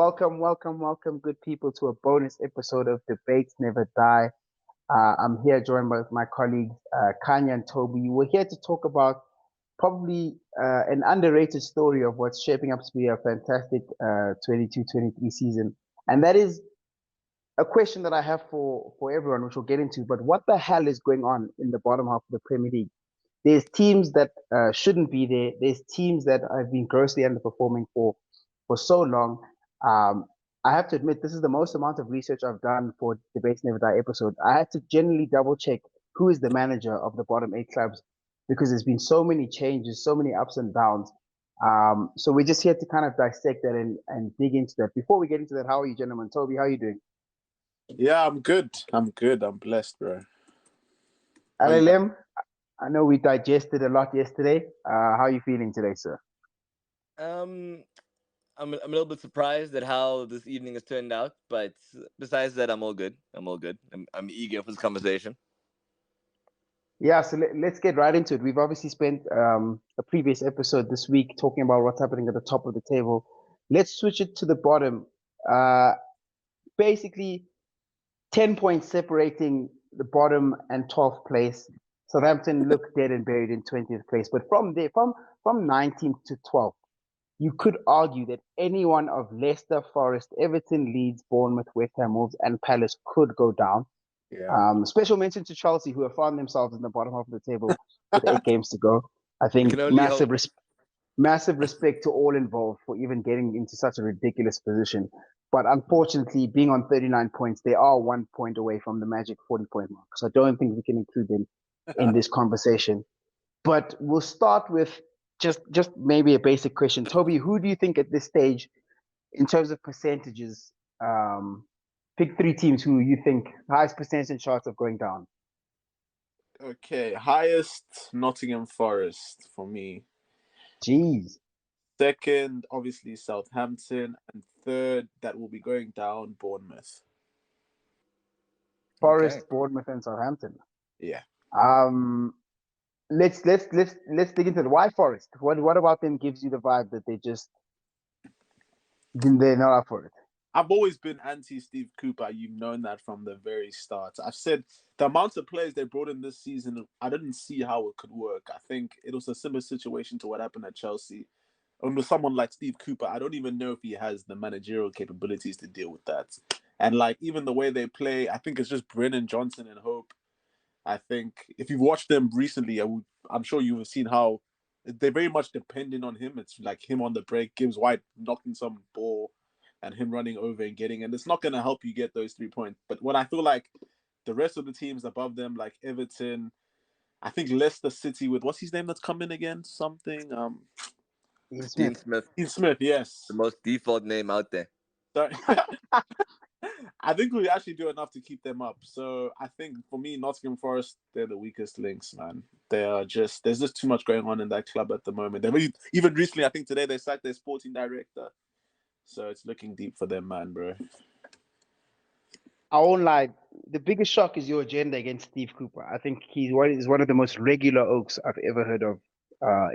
welcome, good people, to a bonus episode of Debates Never Die. I'm here joined by my colleagues Khanya and Toby. We're here to talk about probably an underrated story of what's shaping up to be a fantastic 22-23 season. And that is a question that I have for everyone, which we'll get into. But what the hell is going on in the bottom half of the Premier League? There's teams that shouldn't be there. There's teams that have been grossly underperforming for so long. I have to admit, this is the most amount of research I've done for Debates Never Die episode. I had to generally double check who is the manager of the bottom eight clubs because there's been so many changes, so many ups and downs. So we're just here to kind of dissect that and dig into that. Before we get into that, how are you, gentlemen? Toby, how are you doing? Yeah, I'm good. I'm blessed, bro. LLM, I know we digested a lot yesterday. How are you feeling today, sir? I'm a little bit surprised at how this evening has turned out, but besides that, I'm all good. I'm eager for this conversation. Yeah, so let's get right into it. We've obviously spent a previous episode this week talking about what's happening at the top of the table. Let's switch it to the bottom. Basically, 10 points separating the bottom and 12th place. Southampton look dead and buried in 20th place. But from there, from 19th to 12th, you could argue that any one of Leicester, Forest, Everton, Leeds, Bournemouth, West Ham, Wolves, and Palace could go down. Yeah. Special mention to Chelsea, who have found themselves in the bottom half of the table with 8 games to go. I think massive respect to all involved for even getting into such a ridiculous position. But unfortunately, being on 39 points, they are 1 point away from the magic 40-point mark. So I don't think we can include them in this conversation. But we'll start with just maybe a basic question. Toby, who do you think at this stage, in terms of percentages, pick 3 teams who you think highest percentage chance of going down? Okay, highest Nottingham Forest for me. Jeez. Second, obviously Southampton, and third, that will be going down, Bournemouth. Forest, okay. Bournemouth, and Southampton. Yeah. Let's dig into it. Why Forest? What about them gives you the vibe that they're not up for it? I've always been anti-Steve Cooper. You've known that from the very start. I've said the amount of players they brought in this season, I didn't see how it could work. I think it was a similar situation to what happened at Chelsea. And with someone like Steve Cooper, I don't even know if he has the managerial capabilities to deal with that. And like even the way they play, I think it's just Brennan Johnson and Hope. I think if you've watched them recently, I'm sure you've seen how they're very much dependent on him. It's like him on the break, Gibbs White knocking some ball, and him running over and getting, and it's not going to help you get those 3 points. But what I feel like the rest of the teams above them, like Everton, I think Leicester City with, what's his name that's coming again? Something. Dean Smith. Dean Smith, yes. The most default name out there. So, I think we actually do enough to keep them up. So I think for me, Nottingham Forest, they're the weakest links, man. There's just too much going on in that club at the moment. Even recently, I think today they sacked their sporting director. So it's looking deep for them, man, bro. I won't lie. The biggest shock is your agenda against Steve Cooper. I think he's one of the most regular oaks I've ever heard of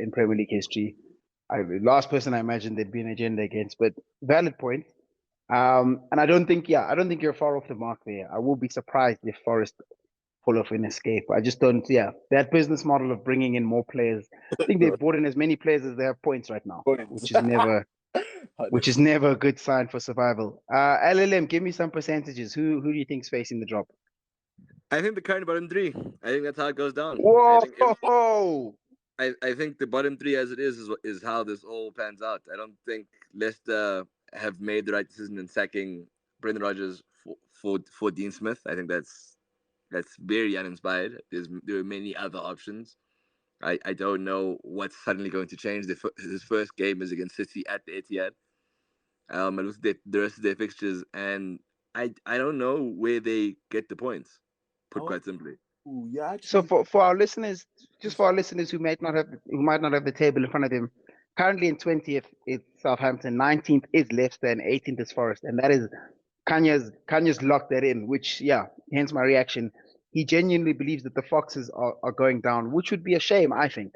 in Premier League history. Last person I imagined there'd be an agenda against, but valid point. And I don't think you're far off the mark there. I will be surprised if Forest pull off an escape. I just don't. Yeah, that business model of bringing in more players. I think they've brought in as many players as they have points right now, which is never a good sign for survival. LLM, give me some percentages. Who do you think is facing the drop? I think the current bottom 3. I think that's how it goes down. Whoa! I think the bottom 3 as it is how this all pans out. I don't think Leicester have made the right decision in sacking Brendan Rodgers for Dean Smith. I think that's very uninspired. There are many other options. I don't know what's suddenly going to change. His first game is against City at the Etihad. I looked at the rest of their fixtures, and I don't know where they get the points. Put quite simply. Ooh, yeah. So for our listeners, who might not have the table in front of them, currently in 20th it's Southampton, 19th is Leicester, and 18th is Forest, and that is Kanya's locked that in. Which hence my reaction. He genuinely believes that the Foxes are going down, which would be a shame. I think.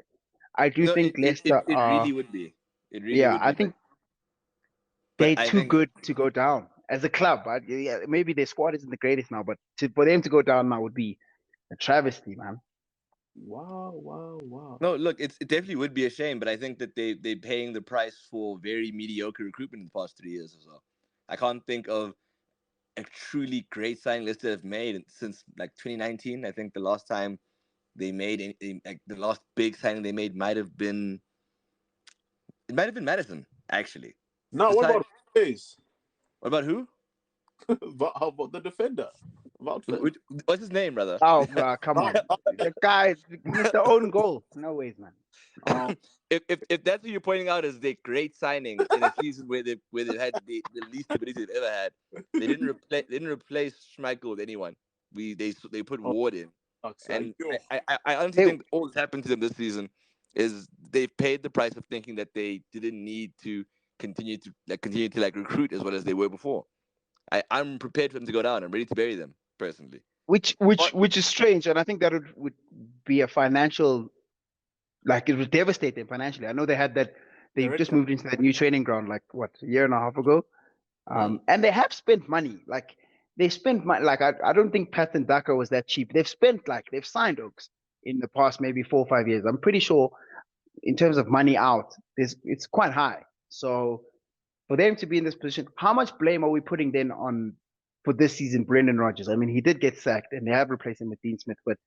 I do think Leicester. It really would be. It really would be. But they're I too think good to go down as a club. Yeah, maybe their squad isn't the greatest now, but for them to go down now would be a travesty, man. Wow, wow, wow. no, look, it definitely would be a shame, but I think that they're paying the price for very mediocre recruitment in the past 3 years as well. I can't think of a truly great signing list they've made since like 2019. I think the last time they made like the last big signing they made might have been Madison actually. Now, what Besides, about Face? what about who? How about the defender? About Face? What's his name, brother? Oh, come on, the guy, Mr. Own Goal. No ways, man. Oh, If that's what you're pointing out as their great signing in a season where they've had the least stability they've ever had, they didn't replace Schmeichel with anyone. They put oh, Ward in, sucks. and Yo, I honestly They, think all that's happened to them this season is they've paid the price of thinking that they didn't need to continue to like recruit as well as they were before. I'm prepared for them to go down. I'm ready to bury them personally. but which is strange, and I think that would be a financial, like, it would devastate them financially. I know they had that. They just director. moved into that new training ground like what, a year and a half ago. Mm. And they have spent money. Like, they spent money. Like, I don't think Patton Daka was that cheap. They've signed Oaks in the past maybe 4 or 5 years. I'm pretty sure in terms of money out, it's quite high. So for them to be in this position, how much blame are we putting then on for this season Brendan Rodgers? I mean, he did get sacked and they have replaced him with Dean Smith, but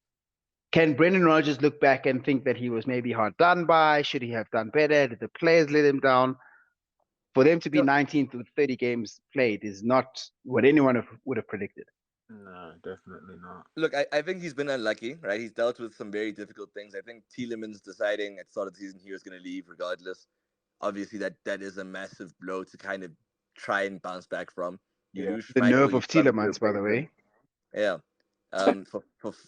can Brendan Rodgers look back and think that he was maybe hard done by? Should he have done better? Did the players let him down? For them to be No, 19th with 30 games played is not what anyone would have predicted. No, definitely not. look, I think he's been unlucky, right? He's dealt with some very difficult things. I think Tielemans deciding at the start of the season he was going to leave regardless. Obviously, that is a massive blow to kind of try and bounce back from. You Yeah. lose The nerve Schmeichel, you of struggle to Tielemans, by replace the him. way. Yeah.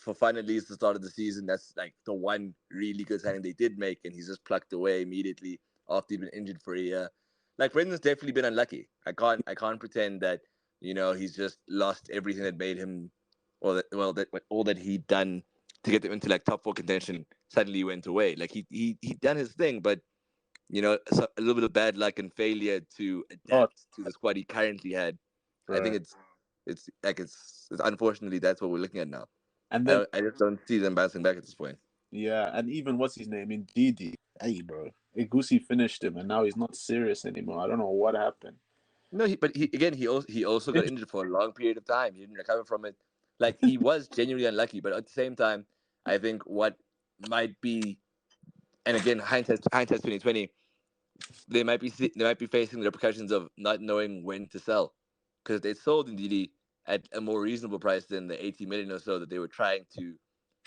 For fun at least the start of the season, that's like the one really good signing they did make, and he's just plucked away immediately after he'd been injured for a year. Like Brendan's definitely been unlucky. I can't pretend that he's just lost everything that made him, or that all that he'd done to get them into like top four contention suddenly went away. Like he done his thing, but a little bit of bad luck and failure to Oh, adapt to the squad he currently had. I think right. it's unfortunately that's what we're looking at now. And then I just don't see them bouncing back at this point. yeah, and even what's his name in Didi? Hey, bro, Igusi finished him, and now he's not serious anymore. I don't know what happened. No, but he also got injured for a long period of time. He didn't recover from it. Like he was genuinely unlucky, but at the same time, I think what might be, and again, hindsight 2020, they might be facing the repercussions of not knowing when to sell, because they sold Ndidi at a more reasonable price than the 80 million or so that they were trying He,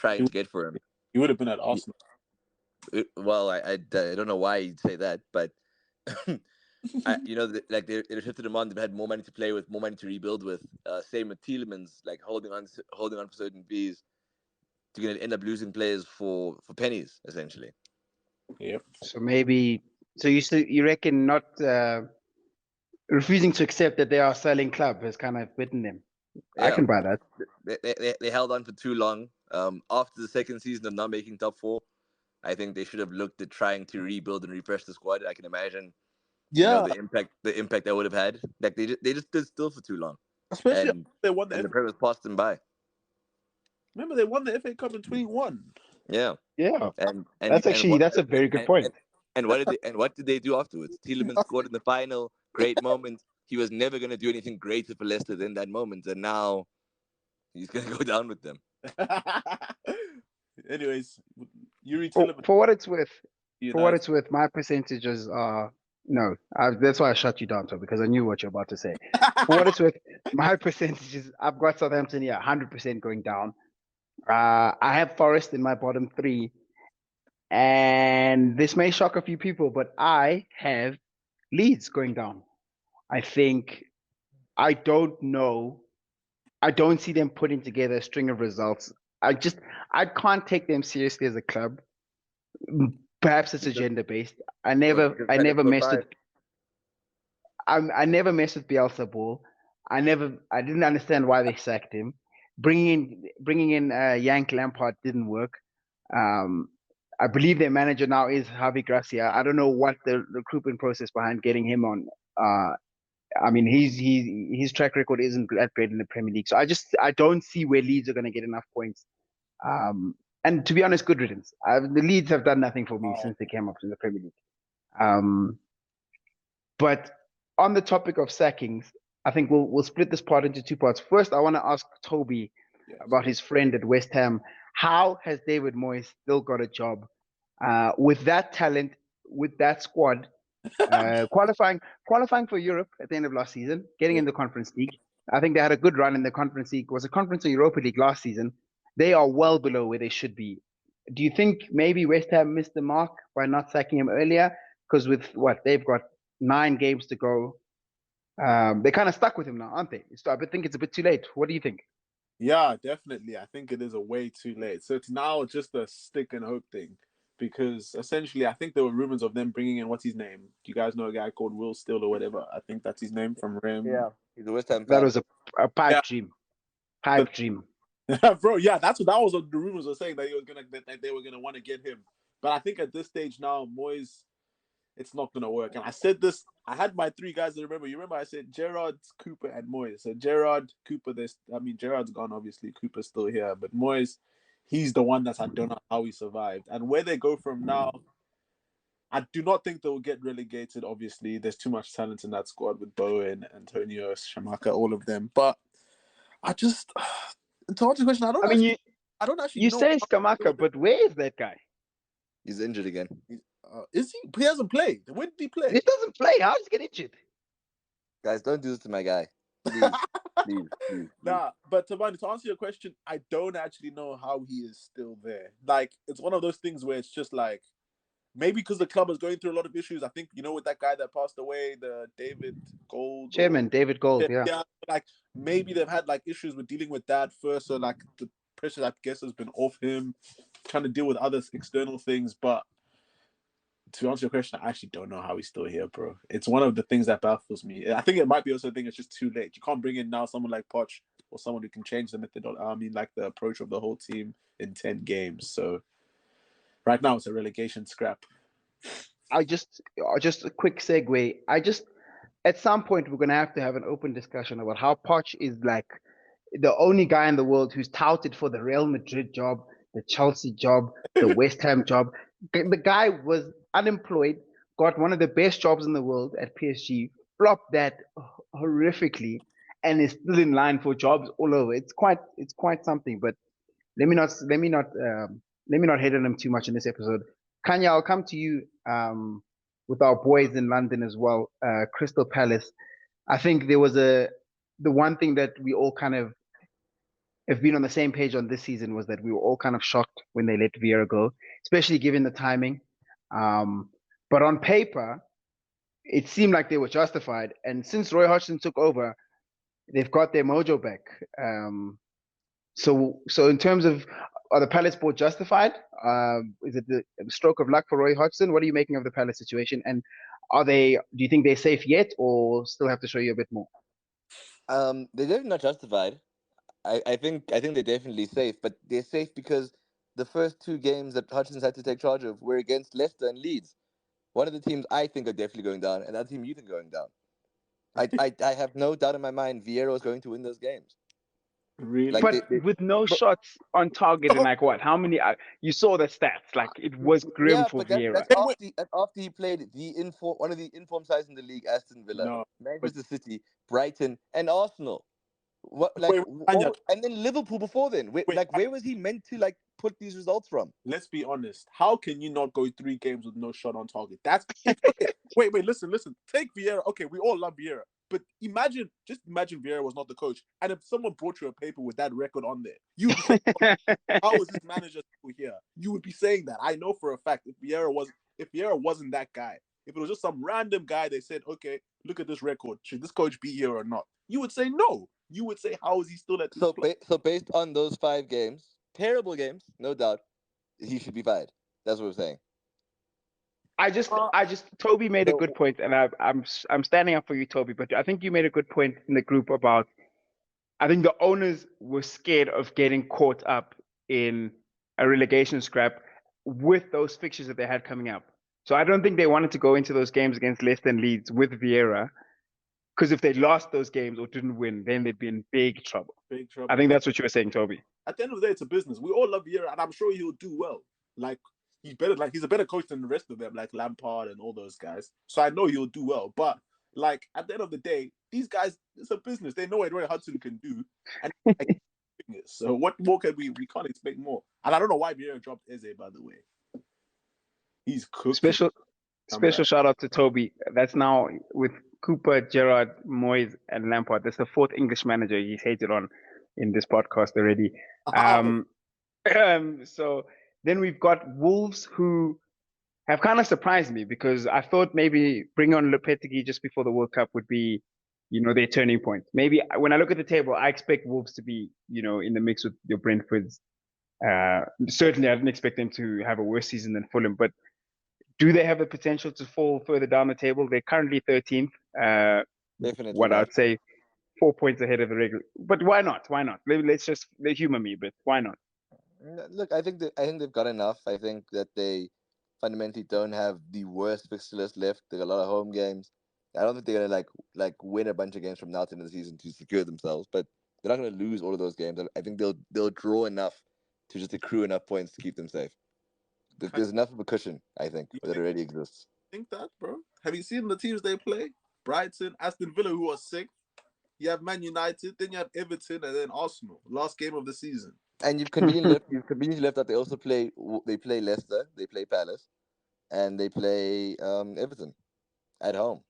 to get for him. he would have been at Arsenal. Well, I don't know why you'd say that, but like they shifted him on. They've had more money to play with, more money to rebuild with. Same with Tielemans, like holding on for certain fees. You're going to end up losing players for pennies, essentially. Yep. So maybe, so you reckon not refusing to accept that they are selling club has kind of bitten them. I Yeah, can buy that. they held on for too long. After the second season of not making top four, I think they should have looked at trying to rebuild and refresh the squad. I can imagine, Yeah, the impact that would have had. Like they just stood still for too long, especially after and they won the and the FA. Premier passed them by. Remember they won the FA Cup in 21. Yeah, Yeah, and that's actually, what that's a very good point. and what did they do afterwards? Tielemans scored in the final, great moment. He was never going to do anything greater for Leicester than that moment, and now he's going to go down with them. Anyways, Yuri For, Tillman, for what it's worth, United. my percentages are no. That's why I shut you down, so because I knew what you're about to say. For what it's worth, my percentages, I've got Southampton here 100% going down. I have Forest in my bottom three, and this may shock a few people, but I have Leeds going down. I think I don't know. I don't see them putting together a string of results. I can't take them seriously as a club. Perhaps it's agenda based. I Well, never because I Palace never got messed with five. I never messed with Bielsa Ball. I didn't understand why they sacked him. Bringing in Yank Lampard didn't work. Um, I believe their manager now is Javi Gracia. I don't know what the recruitment process behind getting him on I mean, his track record isn't that great in the Premier League. So I don't see where Leeds are going to get enough points. And to be honest, good riddance. The Leeds have done nothing for me since they came up in the Premier League. But on the topic of sackings, I think we'll split this part into two parts. First, I want to ask Toby about his friend at West Ham. How has David Moyes still got a job with that talent, with that squad, qualifying for Europe at the end of last season, getting in the Conference League? I think they had a good run in the Conference League. It was a Conference and Europa League last season. They are well below where they should be. Do you think maybe West Ham missed the mark by not sacking him earlier? Because with what they've got 9 games to go, they're kind of stuck with him now, aren't they? So I think it's a bit too late. What do you think? Yeah, definitely. I think it is a way too late. So it's now just a stick and hope thing. Because essentially, I think there were rumors of them bringing in, what's his name? Do you guys know a guy called Will Still or whatever? I think that's his name from Rem. Yeah, he's a West Ham That fan. was a pipe dream. Dream. Bro, yeah, that was what the rumors were saying, that they were gonna want to get him. But I think at this stage now, Moyes, it's not gonna work. And I said this. I had my 3 guys to remember. You remember I said Gerrard, Cooper, and Moyes. So Gerrard, Cooper. Gerrard's gone. Obviously, Cooper's still here, but Moyes, he's the one I don't know how he survived. And where they go from now, I do not think they will get relegated. Obviously, there's too much talent in that squad with Bowen, Antonio, Shamaka, all of them. But I just, to answer the question, I don't actually you know. say Skamaka, but where is that guy? He's injured again. Is he? He hasn't played. When did he play? He doesn't play. How does he get injured? Guys, don't do this to my guy. Please, please. Nah, but Thabani, to answer your question, I don't actually know how he is still there. Like, it's one of those things where it's just like, maybe because the club is going through a lot of issues. I think, with that guy that passed away, the David Gold. Chairman, David Gold, yeah. Yeah, like, maybe they've had, like, issues with dealing with that first. So, like, the pressure, I guess, has been off him, trying to deal with other external things. But to answer your question, I actually don't know how he's still here, bro. It's one of the things that baffles me. I think it might be also a thing it's just too late. You can't bring in now someone like Poch or someone who can change the method. Like the approach of the whole team in 10 games. So right now it's a relegation scrap. Just a quick segue. At some point we're gonna have to have an open discussion about how Poch is like the only guy in the world who's touted for the Real Madrid job, the Chelsea job, the West Ham job. The guy was unemployed, got one of the best jobs in the world at PSG, flopped that horrifically, and is still in line for jobs all over. It's quite something. But let me not hate on him too much in this episode. Khanya, I'll come to you with our boys in London as well. Crystal Palace. I think there was the one thing that we all kind of have been on the same page on this season was that we were all kind of shocked when they let Vieira go, especially given the timing. But on paper, it seemed like they were justified. And since Roy Hodgson took over, they've got their mojo back. So in terms of, are the Palace board justified? Is it the stroke of luck for Roy Hodgson? What are you making of the Palace situation? And do you think they're safe yet, or still have to show you a bit more? They're definitely not justified. I think they're definitely safe, but they're safe because the first 2 games that Hutchins had to take charge of were against Leicester and Leeds. One of the teams I think are definitely going down, and that team you think are going down. I have no doubt in my mind Vieira was going to win those games. Really? Like with no shots on target and like what? How many? You saw the stats. Like it was grim for Vieira. That's after he played one of the informed sides in the league: Aston Villa, Manchester City, Brighton, and Arsenal. And then Liverpool before then. Where was he meant to put these results from? Let's be honest. How can you not go 3 games with no shot on target? That's okay. Wait, listen. Take Vieira. Okay, we all love Vieira. But just imagine Vieira was not the coach. And if someone brought you a paper with that record on there, you would say, how is this manager still here? You would be saying that. I know for a fact if Vieira wasn't that guy, if it was just some random guy, they said, okay, look at this record. Should this coach be here or not? You would say no. You would say, how is he still at this place? So based on those 5 games, terrible games, no doubt, he should be fired. That's what we're saying. Toby made a good point, and I'm standing up for you, Toby. But I think you made a good point in the group about, I think the owners were scared of getting caught up in a relegation scrap with those fixtures that they had coming up. So I don't think they wanted to go into those games against Leicester and Leeds with Vieira. Because if they lost those games or didn't win, then they'd be in big trouble. Big I trouble. think that's what you were saying, Toby. At the end of the day, it's a business. We all love Vieira, and I'm sure he'll do well. Like he's a better coach than the rest of them, like Lampard and all those guys. So I know he'll do well. But like at the end of the day, these guys, it's a business. They know what Roy Hudson can do, and so what more can we? We can't expect more. And I don't know why Vieira dropped Eze, by the way. He's cooking. Special shout out to Toby. That's now with Cooper, Gerrard, Moyes, and Lampard. That's the fourth English manager he's hated on in this podcast already. So then we've got Wolves, who have kind of surprised me because I thought maybe bringing on Lopetegui just before the World Cup would be, their turning point. Maybe when I look at the table, I expect Wolves to be, in the mix with your Brentfords. Certainly, I didn't expect them to have a worse season than Fulham, but do they have the potential to fall further down the table? They're currently 13th. Definitely. What I'd say, 4 points ahead of the regular. But why not? Why not? Let's just humor me, but why not? Look, I think they've got enough. I think that they fundamentally don't have the worst fixture list left. They got a lot of home games. I don't think they're gonna like win a bunch of games from now to the end of the season to secure themselves, but they're not gonna lose all of those games. I think they'll draw enough to just accrue enough points to keep them safe. There's enough of a cushion, I think, that already exists. Think that, bro? Have you seen the teams they play? Brighton, Aston Villa, who are sick. You have Man United, then you have Everton, and then Arsenal. Last game of the season. And you've conveniently left out. They play Leicester, they play Palace, and they play Everton at home.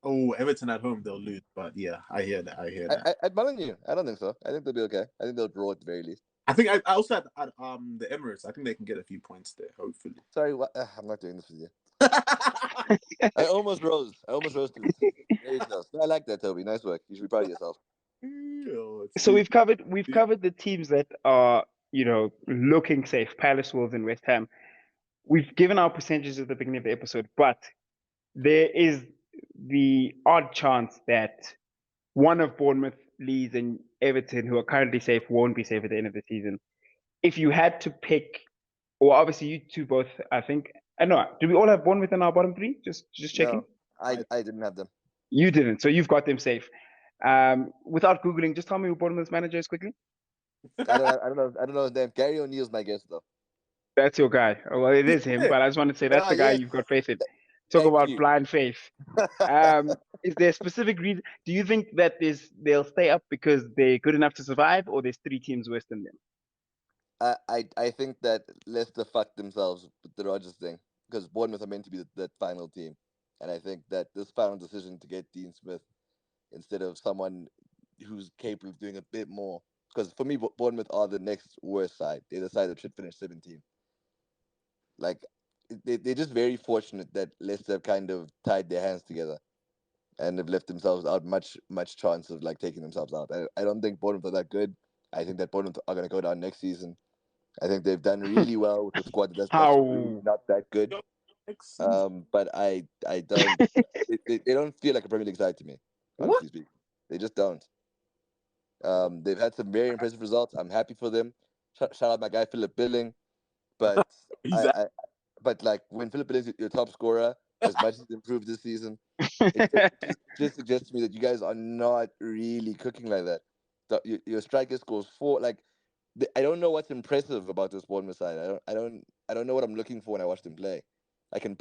Oh, Everton at home, they'll lose. But yeah, I hear that. I'd you. I don't think so. I think they'll be okay. I think they'll draw at the very least. I think I also at the Emirates. I think they can get a few points there. Hopefully. Sorry, I'm not doing this with you. I almost rose. To the There you go. I like that, Toby. Nice work. You should be proud of yourself. So we've covered the teams that are looking safe: Palace, Wolves, and West Ham. We've given our percentages at the beginning of the episode, but there is the odd chance that one of Bournemouth, Leeds, and Everton, who are currently safe, won't be safe at the end of the season. If you had to pick, or obviously you two both, I think. I know. Do we all have Bournemouth in our bottom three? Just checking. No, I didn't have them. You didn't, so you've got them safe. Without googling, just tell me who Bournemouth's manager is quickly. I don't know his name. Gary O'Neill's my guess though. That's your guy. Well, it is him, but I just wanted to say that's the guy you've got faith in. Talk about blind faith. Is there a specific reason? Do you think that they'll stay up because they're good enough to survive, or there's three teams worse than them? I think that Leicester fucked themselves with the Rodgers thing because Bournemouth are meant to be that final team, and I think that this final decision to get Dean Smith instead of someone who's capable of doing a bit more, because for me Bournemouth are the next worst side. They're the side that should finish 17th. Like they're just very fortunate that Leicester have kind of tied their hands together and have left themselves out much chance of like taking themselves out. I don't think Bournemouth are that good. I think that Bournemouth are going to go down next season. I think they've done really well with the squad that's really not that good. But I don't. they don't feel like a Premier League side to me. Honestly speaking, they just don't. They've had some very impressive results. I'm happy for them. Shout out my guy Philip Billing, but but like when Philip Billing's your top scorer, as much as he's improved this season, it just suggests to me that you guys are not really cooking like that. Your striker scores 4. Like I don't know what's impressive about this Bournemouth side. I don't know what I'm looking for when I watch them play.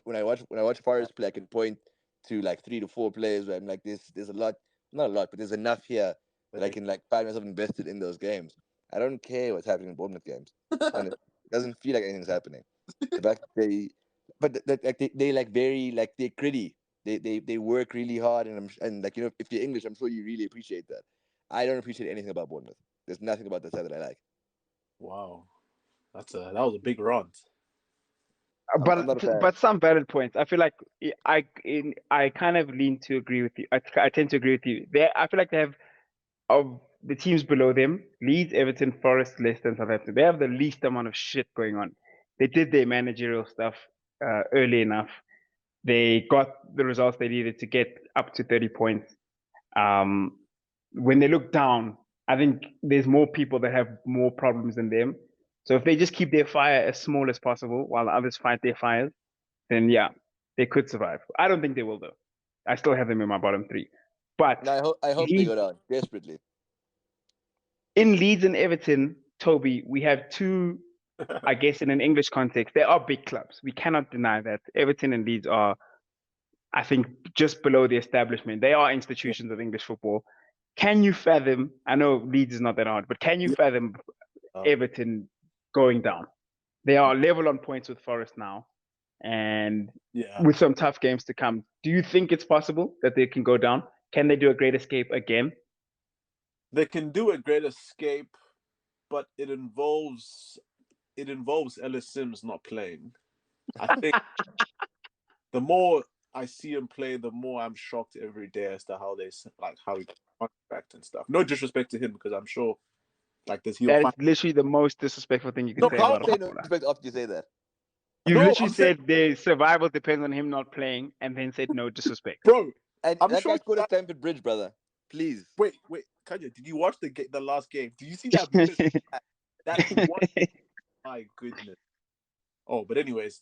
When I watch Forest play, I can point to like 3 to 4 players where I'm like, there's a lot, not a lot, but there's enough here that I can like find myself invested in those games. I don't care what's happening in Bournemouth games, and it doesn't feel like anything's happening. The fact they like very like they're gritty. They work really hard, and like if you're English, I'm sure you really appreciate that. I don't appreciate anything about Bournemouth. There's nothing about that side that I like. Wow, that was a big rant. But some valid points. I feel like I kind of lean to agree with you. I tend to agree with you. I feel like they have, of the teams below them, Leeds, Everton, Forest, Leicester, and Southampton, they have the least amount of shit going on. They did their managerial stuff early enough. They got the results they needed to get up to 30 points. When they look down, I think there's more people that have more problems than them. So if they just keep their fire as small as possible while others fight their fires, then yeah, they could survive. I don't think they will though. I still have them in my bottom 3. But And I hope they Leeds, go down desperately. in Leeds and Everton, Toby, we have two, I guess, in an English context, they are big clubs. We cannot deny that. Everton and Leeds are, I think, just below the establishment. They are institutions of English football. Can you fathom? I know Leeds is not that hard, but can you Yeah. fathom Everton going down? They are level on points with Forest now, and Yeah. with some tough games to come. Do you think it's possible that they can go down? Can they do a great escape again? They can do a great escape, but it involves Ellis Sims not playing. I think the more I see him play, the more I'm shocked every day as to how how he contract and stuff. No disrespect to him, because I'm sure like this he'll That is find. literally the most disrespectful thing you could No, say How about to a say no footballer. respect after you say that? You no, literally I'm saying, said their survival depends on him not playing, and then said no disrespect. bro. And I'm that sure guy scored at Stamford Bridge, brother. Please. Wait, Kanye, did you watch the last game? Did you see that miss? That one? My goodness. Oh, but anyways,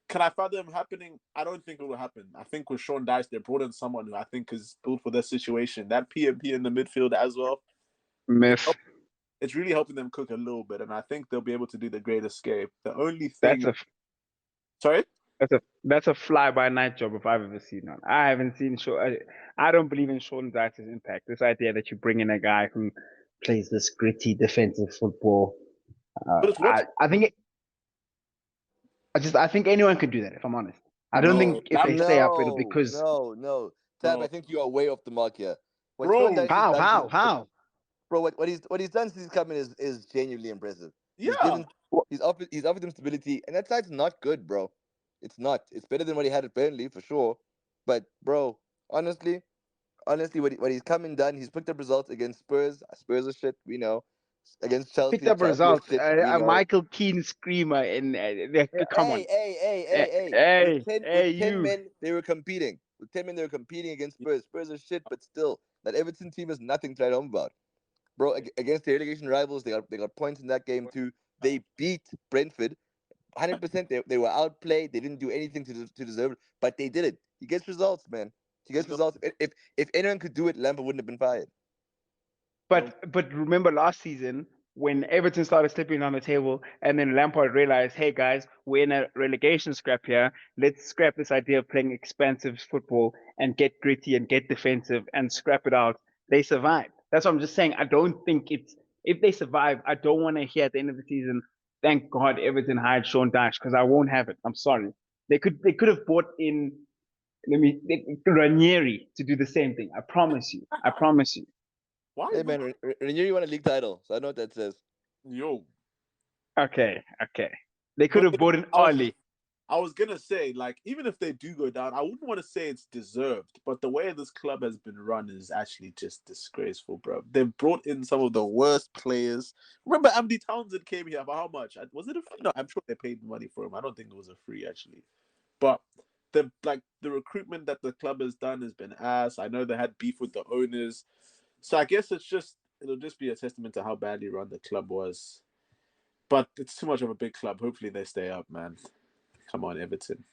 can I fathom happening? I don't think it will happen. I think with Sean Dyche, they brought in someone who I think is built for their situation. That PMP in the midfield as well. Myth. It's really helping them cook a little bit, and I think they'll be able to do the great escape. The only That's thing, a sorry, that's a fly by night job if I've ever seen one. I haven't seen Sean. I don't believe in Sean Dyche's impact. This idea that you bring in a guy who plays this gritty defensive football. but it's what I think I think anyone could do that. If I'm honest, I don't no, think if they stay up, it'll because No. Tab, I no, think you are way off the mark here. What Sean bro, Dyche has done, how bro, what he's done since he's come in is genuinely impressive. yeah, He's offered him stability, and that side's not good, bro. It's not. It's better than what he had at Burnley for sure. But bro, honestly, what he's come and done, he's picked up results against Spurs. Spurs are shit, we know. Against picked Chelsea, up Chelsea are results. shit, we A know. Michael Keane screamer in. Yeah, Come on, hey. hey, With 10 you. men, they were competing. With 10 men, they were competing against Spurs. Spurs are shit, but still, that Everton team is nothing to write home about. Bro, against the relegation rivals, they got points in that game too. They beat Brentford 100%. They were outplayed. They didn't do anything to deserve it, but they did it. He gets results, man. He gets no, results. If anyone could do it, Lampard wouldn't have been fired. no, But remember last season when Everton started slipping on the table, and then Lampard realized, hey guys, we're in a relegation scrap here. Let's scrap this idea of playing expansive football and get gritty and get defensive and scrap it out. They survived. That's what I'm just saying. I don't think it's if they survive. I don't want to hear at the end of the season, thank God Everton hired Sean Dyche because I won't have it. I'm sorry. They could have bought in Ranieri to do the same thing. I promise you. I promise you. why Hey not? man, Ranieri won a league title, so I know what that says. Yo, Okay. They no, could have bought in Ollie. I was gonna say, like, even if they do go down, I wouldn't want to say it's deserved, but the way this club has been run is actually just disgraceful, bro. They've brought in some of the worst players. Remember, Andy Townsend came here for how much? Was it a free? No, I'm sure they paid money for him. I don't think it was a free actually, but the recruitment that the club has done has been ass. I know they had beef with the owners, so I guess it'll just be a testament to how badly run the club was. But it's too much of a big club. Hopefully they stay up, man. Come on, Everton.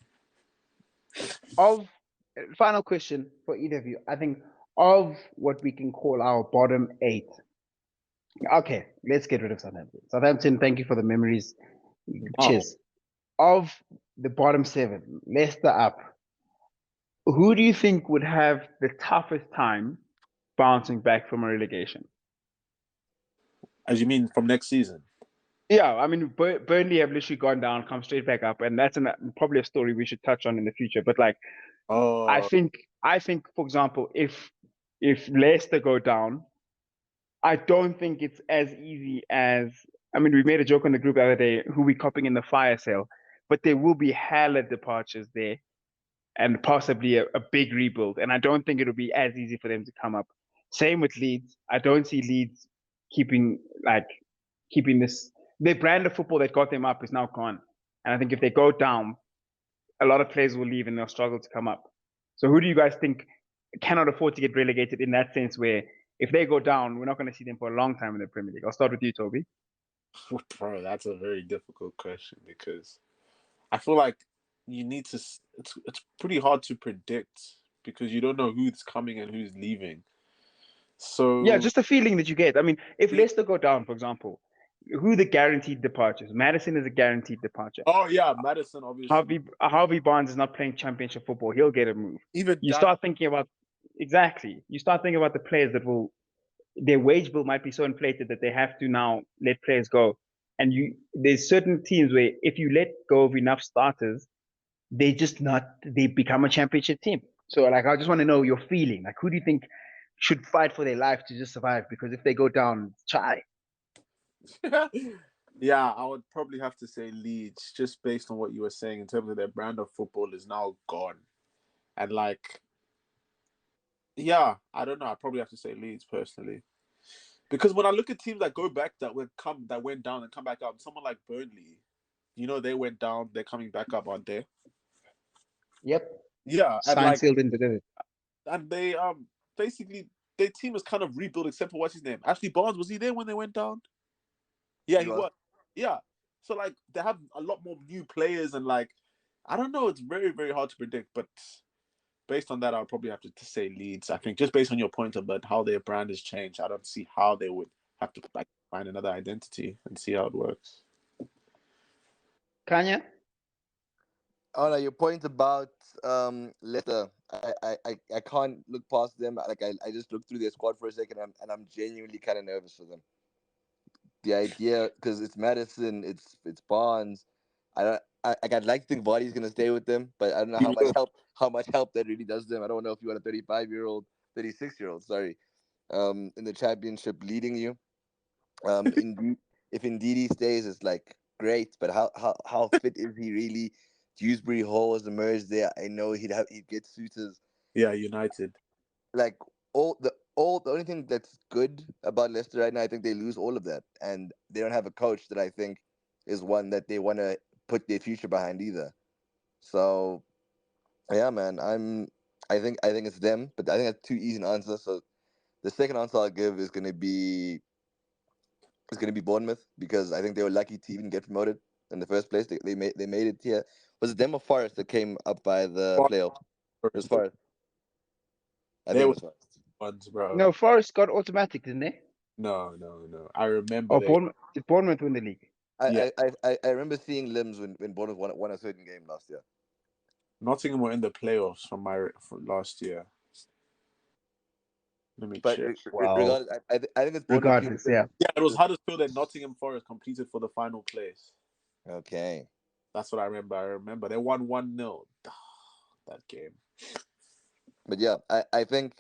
Of final question for either of you. I think of what we can call our bottom eight. Okay, let's get rid of Southampton. Southampton, thank you for the memories. Oh, Cheers. Of the bottom seven, Leicester up. Who do you think would have the toughest time bouncing back from a relegation? as you mean from next season? Yeah, I mean, Burnley have literally gone down, come straight back up, and that's probably a story we should touch on in the future. But like, I Oh, think, for example, if Leicester go down, I don't think it's as easy as. I mean, we made a joke on the group the other day, who we copying in the fire sale, but there will be hella departures there, and possibly a big rebuild. And I don't think it'll be as easy for them to come up. Same with Leeds. I don't see Leeds keeping keeping this. Their brand of football that got them up is now gone. And I think if they go down, a lot of players will leave and they'll struggle to come up. So who do you guys think cannot afford to get relegated in that sense where if they go down, we're not going to see them for a long time in the Premier League? I'll start with you, Toby. bro, that's a very difficult question because I feel like you need to. It's pretty hard to predict because you don't know who's coming and who's leaving. Yeah, So just the feeling that you get. I mean, if yeah. Leicester go down, for example, who are the guaranteed departures? Madison is a guaranteed departure. Oh yeah, Madison obviously. Harvey Barnes is not playing championship football. He'll get a move. Even You Dan. start thinking about exactly. You start thinking about the players that will their wage bill might be so inflated that they have to now let players go. And there's certain teams where if you let go of enough starters, they become a championship team. So like I just want to know your feeling. Like who do you think should fight for their life to just survive? Because if they go down, try. Yeah, I would probably have to say Leeds, just based on what you were saying in terms of their brand of football is now gone. And like, yeah, I don't know. I'd probably have to say Leeds personally. Because when I look at teams that go back that went down and come back up, someone like Burnley, they went down, they're coming back up, aren't they? Yep. Yeah, and Signed, sealed, and delivered. and they basically their team is kind of rebuilt except for what's his name? Ashley Barnes, was he there when they went down? Yeah, he was. Yeah. So like they have a lot more new players and like I don't know, it's very, very hard to predict, but based on that I'll probably have to say Leeds. I think just based on your point about how their brand has changed, I don't see how they would have to like find another identity and see how it works. Khanya? Oh no, your point about Leicester, I can't look past them. Like I just looked through their squad for a second, and I'm genuinely kind of nervous for them. The idea, because it's Madison, it's Barnes. I'd like to think Vardy's gonna stay with them, but I don't know how much help that really does them. I don't know if you want a 35-year-old, 36-year-old, sorry, in the championship leading you. Indeed, if indeed he stays, it's like great, but how fit is he really? Dewsbury Hall has emerged there. I know he'd get suitors. Yeah, United. Like the only thing that's good about Leicester right now, I think they lose all of that, and they don't have a coach that I think is one that they want to put their future behind either. So yeah, man, I think it's them, but I think that's too easy an answer. So the second answer I'll give is gonna be Bournemouth, because I think they were lucky to even get promoted in the first place. They made it here. Was it them or Forest that came up by the playoff? It was Forest. I They think it were was Forest. ones, bro. No, Forest got automatic, didn't they? No, no, no. I remember Oh, they. Did Bournemouth win the league? Yeah, I remember seeing limbs when Bournemouth won a certain game last year. Nottingham were in the playoffs from last year. Let me But check. Wow. regardless, I think it's Bournemouth Regardless, purely yeah. Yeah, it was Huddersfield and Nottingham Forest competed for the final place. okay. That's what I remember. I remember they won 1-0 that game. But yeah, I think,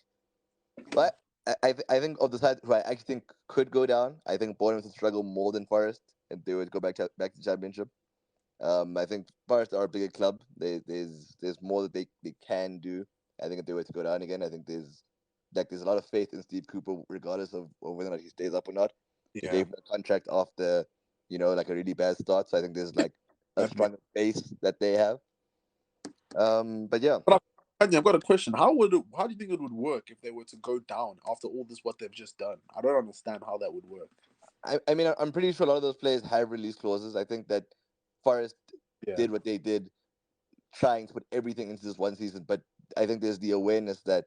but I think of the side who I actually think could go down, I think Bournemouth would struggle more than Forest if they would go back to Championship. I think Forest are a bigger club. There's more that they can do. I think if they were to go down again, I think there's a lot of faith in Steve Cooper, regardless of whether or not he stays up or not. He Yeah, gave him a contract after, like a really bad start. So I think there's like a that makes. strong base that they have. But yeah, But I've got a question. How do you think it would work if they were to go down after all this what they've just done? I don't understand how that would work. I mean, I'm pretty sure a lot of those players have release clauses. I think that Forest Yeah, did what they did, trying to put everything into this one season. But I think there's the awareness that,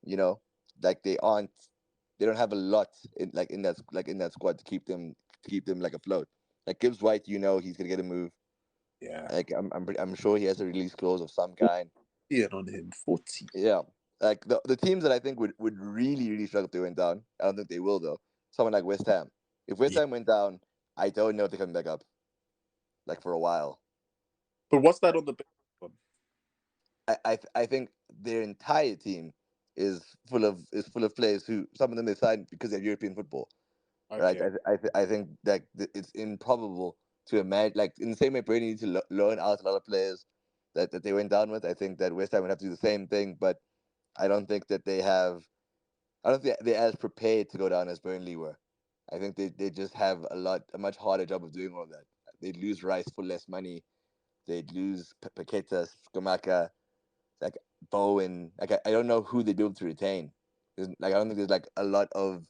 you know, like they don't have a lot in that squad to keep them like afloat. Like Gibbs White, he's gonna get a move. yeah. Like I'm sure he has a release clause of some kind. Yeah, on him 40. Yeah, like the teams that I think would really really struggle if they went down. I don't think they will though. Someone like West Ham. If West Yeah. Ham went down, I don't know if they're coming back up. Like for a while. But what's that on the bench one? I think their entire team is full of players who some of them they signed because they're European football, right? Okay. I think that it's improbable to imagine, like in the same way Brady needs to loan out a lot of players that they went down with. I think that West Ham would have to do the same thing, but I don't think that they have. I don't think they're as prepared to go down as Burnley were. I think they just have a much harder job of doing all of that. They'd lose Rice for less money. They'd lose Paqueta, Skamaka, like Bowen. Like I don't know who they'd be able to retain. I don't think there's like a lot of.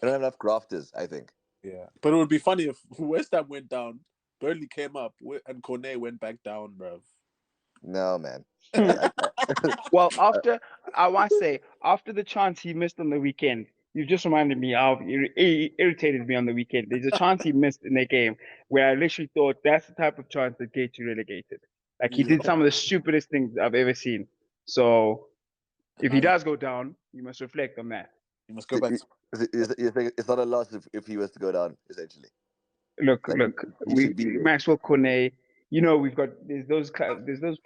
I don't have enough grafters. I think. Yeah. But it would be funny if West Ham went down, Burnley came up, and Cornet went back down, bruv. No, man. Well, after I want to say after the chance he missed on the weekend, you just reminded me how irritated me on the weekend. There's a chance he missed in their game where I literally thought that's the type of chance that gets you relegated. Like he did some of the stupidest things I've ever seen. So if he does go down, you must reflect on that. You must go back. You think it's not a loss if he was to go down, essentially. Look, Like, he we should be there. Maxwell Kone. You know we've got there's those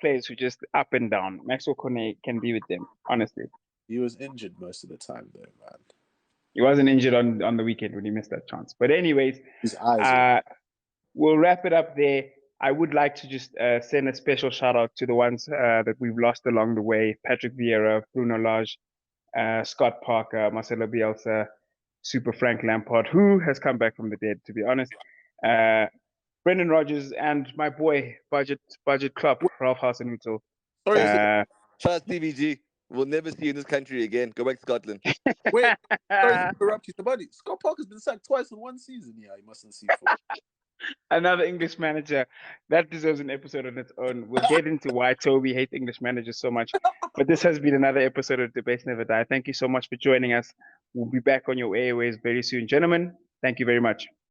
players who just up and down. Maxwell Kone can be with them. Honestly, He was injured most of the time, though, man. he wasn't injured on the weekend when he missed that chance. But anyways, His eyes. we'll wrap it up there. I would like to just send a special shout out to the ones that we've lost along the way: Patrick Vieira, Bruno Lage, Scott Parker, Marcelo Bielsa, Super Frank Lampard, who has come back from the dead, to be honest. Brendan Rodgers and my boy Budget Club, Ralph Hasenhuttl. Sorry, Shout out TVG. We'll never see you in this country again. Go back to Scotland. wait. Sorry to interrupt you, Thabani. Scott Parker's been sacked twice in one season. Yeah, he mustn't see football. Another English manager that deserves an episode on its own. We'll get into why Toby hates English managers so much. But this has been another episode of Debates Never Die. Thank you so much for joining us. We'll be back on your airways very soon. Gentlemen, thank you very much.